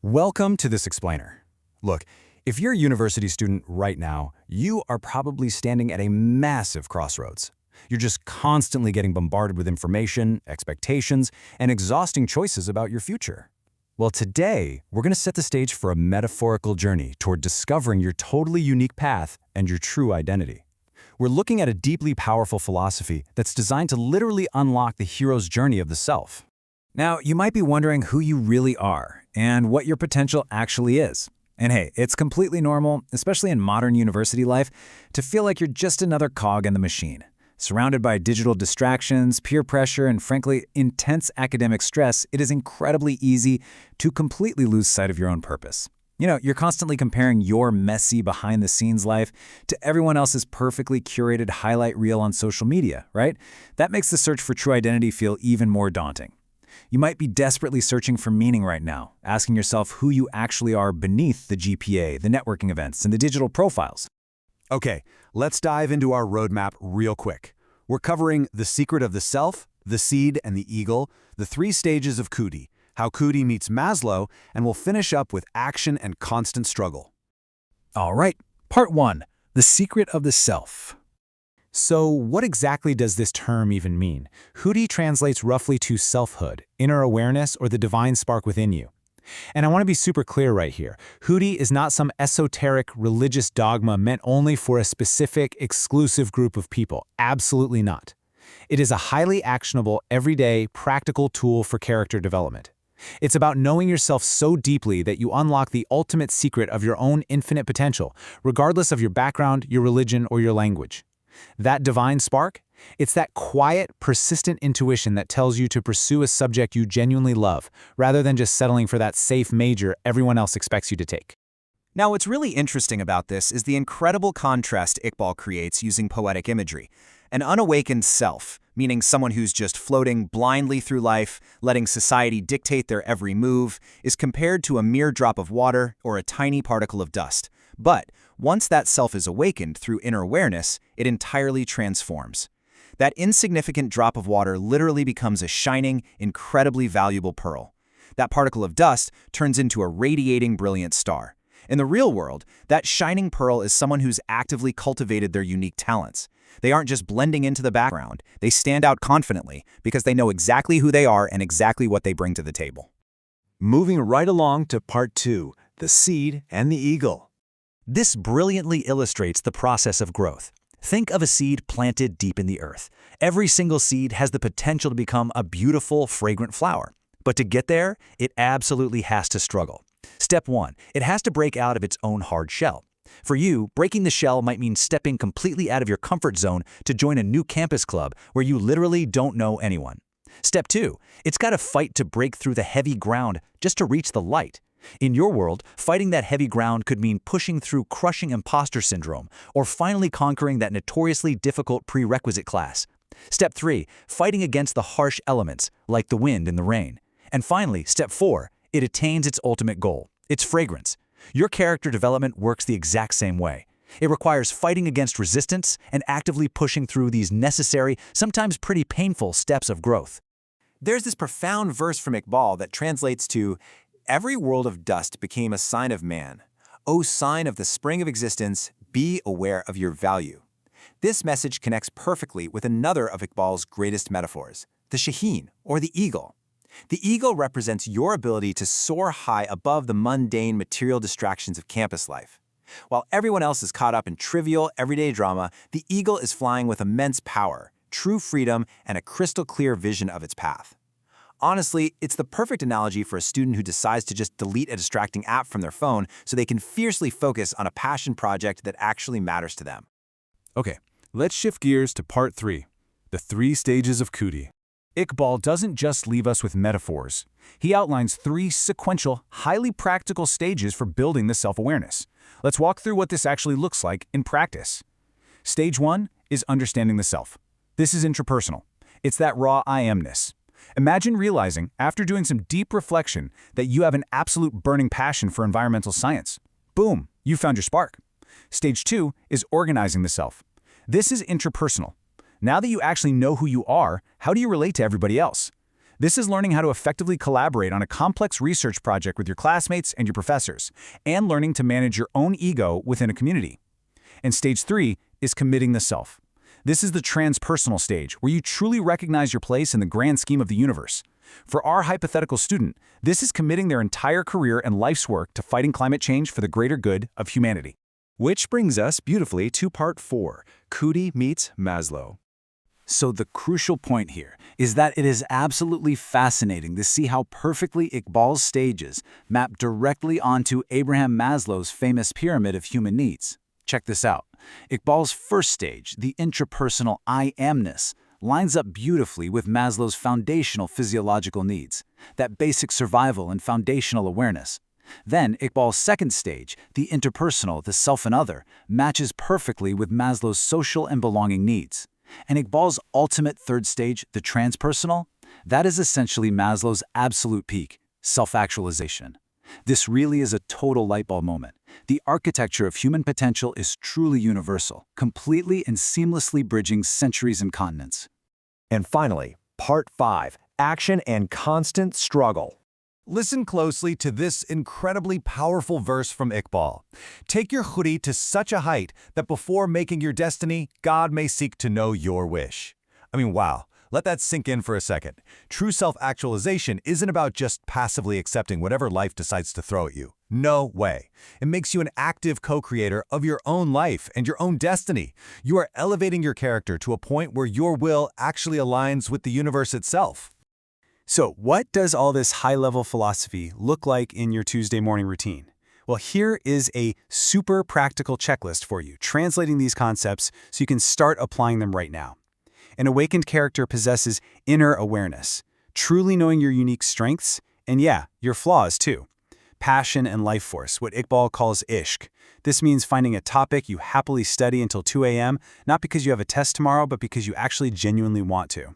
Welcome to this explainer. Look, if you're a university student right now, you are probably standing at a massive crossroads. You're just constantly getting bombarded with information, expectations, and exhausting choices about your future. Well, today, we're going to set the stage for a metaphorical journey toward discovering your totally unique path and your true identity. We're looking at a deeply powerful philosophy that's designed to literally unlock the hero's journey of the self. Now, you might be wondering who you really are and what your potential actually is. And hey, it's completely normal, especially in modern university life, to feel like you're just another cog in the machine. Surrounded by digital distractions, peer pressure, and frankly, intense academic stress, it is incredibly easy to completely lose sight of your own purpose. You're constantly comparing your messy behind-the-scenes life to everyone else's perfectly curated highlight reel on social media, right? That makes the search for true identity feel even more daunting. You might be desperately searching for meaning right now, asking yourself who you actually are beneath the GPA, the networking events, and the digital profiles. Okay, let's dive into our roadmap real quick. We're covering the secret of the self, the seed, and the eagle, the 3 stages of Khudi, how Khudi meets Maslow, and we'll finish up with action and constant struggle. All right, part 1, the secret of the self. So what exactly does this term even mean? Khudi translates roughly to selfhood, inner awareness, or the divine spark within you. And I want to be super clear right here. Khudi is not some esoteric religious dogma meant only for a specific, exclusive group of people. Absolutely not. It is a highly actionable, everyday, practical tool for character development. It's about knowing yourself so deeply that you unlock the ultimate secret of your own infinite potential, regardless of your background, your religion, or your language. That divine spark? It's that quiet, persistent intuition that tells you to pursue a subject you genuinely love, rather than just settling for that safe major everyone else expects you to take. Now, what's really interesting about this is the incredible contrast Iqbal creates using poetic imagery. An unawakened self, meaning someone who's just floating blindly through life, letting society dictate their every move, is compared to a mere drop of water or a tiny particle of dust. But once that self is awakened through inner awareness, it entirely transforms. That insignificant drop of water literally becomes a shining, incredibly valuable pearl. That particle of dust turns into a radiating, brilliant star. In the real world, that shining pearl is someone who's actively cultivated their unique talents. They aren't just blending into the background, they stand out confidently because they know exactly who they are and exactly what they bring to the table. Moving right along to part 2, the seed and the eagle. This brilliantly illustrates the process of growth. Think of a seed planted deep in the earth. Every single seed has the potential to become a beautiful, fragrant flower. But to get there, it absolutely has to struggle. Step 1, it has to break out of its own hard shell. For you, breaking the shell might mean stepping completely out of your comfort zone to join a new campus club where you literally don't know anyone. Step 2, it's got to fight to break through the heavy ground just to reach the light. In your world, fighting that heavy ground could mean pushing through crushing imposter syndrome or finally conquering that notoriously difficult prerequisite class. Step 3, fighting against the harsh elements, like the wind and the rain. And finally, step 4, it attains its ultimate goal, its fragrance. Your character development works the exact same way. It requires fighting against resistance and actively pushing through these necessary, sometimes pretty painful steps of growth. There's this profound verse from Iqbal that translates to, "Every world of dust became a sign of man. O sign of the spring of existence, be aware of your value." This message connects perfectly with another of Iqbal's greatest metaphors, the Shaheen, or the eagle. The eagle represents your ability to soar high above the mundane material distractions of campus life. While everyone else is caught up in trivial, everyday drama, the eagle is flying with immense power, true freedom, and a crystal-clear vision of its path. Honestly, it's the perfect analogy for a student who decides to just delete a distracting app from their phone so they can fiercely focus on a passion project that actually matters to them. Okay, let's shift gears to part 3, the 3 stages of Khudi. Iqbal doesn't just leave us with metaphors. He outlines 3 sequential, highly practical stages for building this self-awareness. Let's walk through what this actually looks like in practice. Stage 1 is understanding the self. This is intrapersonal. It's that raw I amness. Imagine realizing, after doing some deep reflection, that you have an absolute burning passion for environmental science. Boom, you found your spark. Stage 2 is organizing the self. This is intrapersonal. Now that you actually know who you are, how do you relate to everybody else? This is learning how to effectively collaborate on a complex research project with your classmates and your professors, and learning to manage your own ego within a community. And stage 3 is committing the self. This is the transpersonal stage, where you truly recognize your place in the grand scheme of the universe. For our hypothetical student, this is committing their entire career and life's work to fighting climate change for the greater good of humanity. Which brings us beautifully to part 4, Khudi meets Maslow. So the crucial point here is that it is absolutely fascinating to see how perfectly Iqbal's stages map directly onto Abraham Maslow's famous pyramid of human needs. Check this out. Iqbal's first stage, the intrapersonal I amness, lines up beautifully with Maslow's foundational physiological needs, that basic survival and foundational awareness. Then Iqbal's second stage, the interpersonal, the self and other, matches perfectly with Maslow's social and belonging needs. And Iqbal's ultimate third stage, the transpersonal, that is essentially Maslow's absolute peak, self-actualization. This really is a total lightbulb moment. The architecture of human potential is truly universal, completely and seamlessly bridging centuries and continents. And finally, part 5, action and constant struggle. Listen closely to this incredibly powerful verse from Iqbal. Take your Khudi to such a height that before making your destiny, God may seek to know your wish. I mean, wow. Let that sink in for a second. True self-actualization isn't about just passively accepting whatever life decides to throw at you. No way. It makes you an active co-creator of your own life and your own destiny. You are elevating your character to a point where your will actually aligns with the universe itself. So, what does all this high-level philosophy look like in your Tuesday morning routine? Well, here is a super practical checklist for you, translating these concepts so you can start applying them right now. An awakened character possesses inner awareness, truly knowing your unique strengths, and yeah, your flaws too. Passion and life force, what Iqbal calls ishq. This means finding a topic you happily study until 2 a.m., not because you have a test tomorrow, but because you actually genuinely want to.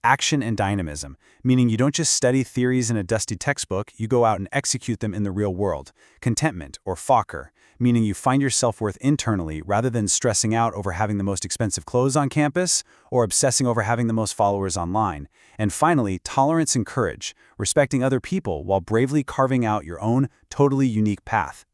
Action and dynamism, meaning you don't just study theories in a dusty textbook, you go out and execute them in the real world. Contentment, or fakr, meaning you find your self-worth internally rather than stressing out over having the most expensive clothes on campus or obsessing over having the most followers online. And finally, tolerance and courage, respecting other people while bravely carving out your own totally unique path.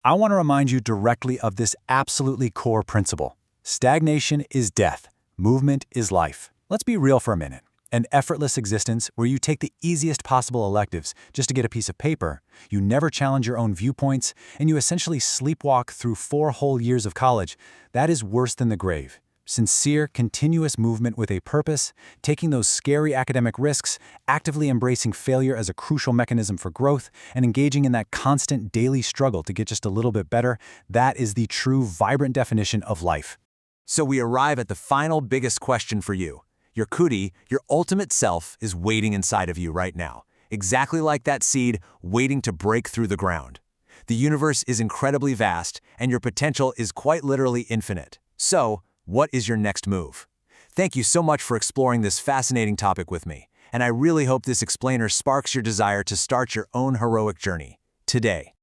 I want to remind you directly of this absolutely core principle. Stagnation is death. Movement is life. Let's be real for a minute. An effortless existence where you take the easiest possible electives just to get a piece of paper, you never challenge your own viewpoints, and you essentially sleepwalk through 4 whole years of college, that is worse than the grave. Sincere, continuous movement with a purpose, taking those scary academic risks, actively embracing failure as a crucial mechanism for growth, and engaging in that constant daily struggle to get just a little bit better, that is the true, vibrant definition of life. So we arrive at the final biggest question for you. Your Khudi, your ultimate self, is waiting inside of you right now, exactly like that seed waiting to break through the ground. The universe is incredibly vast, and your potential is quite literally infinite. So, what is your next move? Thank you so much for exploring this fascinating topic with me, and I really hope this explainer sparks your desire to start your own heroic journey today.